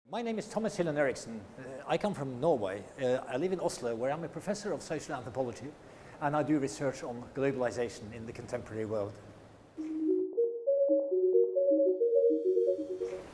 My name is Thomas Hylland Eriksen. I come from Norway. I live in Oslo, where I'm a professor of social anthropology, and I do research on globalization in the contemporary world.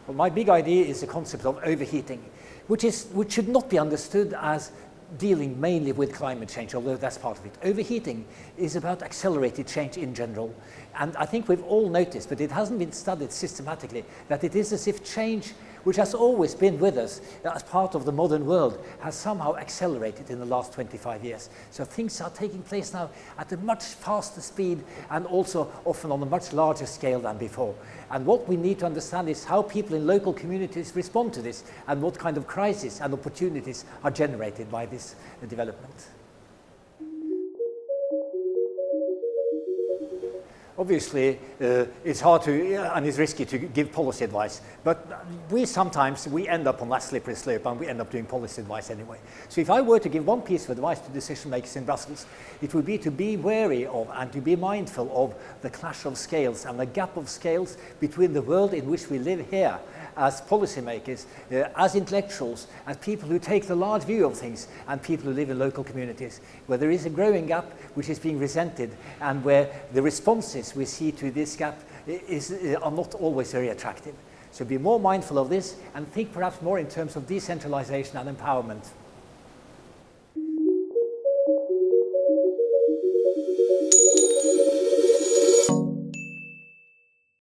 Well, my big idea is the concept of overheating, which should not be understood as dealing mainly with climate change, although that's part of it. Overheating is about accelerated change in general, and I think we've all noticed, but it hasn't been studied systematically, that it is as if change, which has always been with us as part of the modern world, has somehow accelerated in the last 25 years. So things are taking place now at a much faster speed and also often on a much larger scale than before. And what we need to understand is how people in local communities respond to this and what kind of crises and opportunities are generated by this development. Obviously, it's hard to, and it's risky to give policy advice, but sometimes we end up on that slippery slope and we end up doing policy advice anyway. So if I were to give one piece of advice to decision makers in Brussels, it would be to be wary of and to be mindful of the clash of scales and the gap of scales between the world in which we live here as policymakers, as intellectuals, as people who take the large view of things, and people who live in local communities, where there is a growing gap which is being resented and where the responses we see to this gap are not always very attractive. So be more mindful of this and think perhaps more in terms of decentralization and empowerment.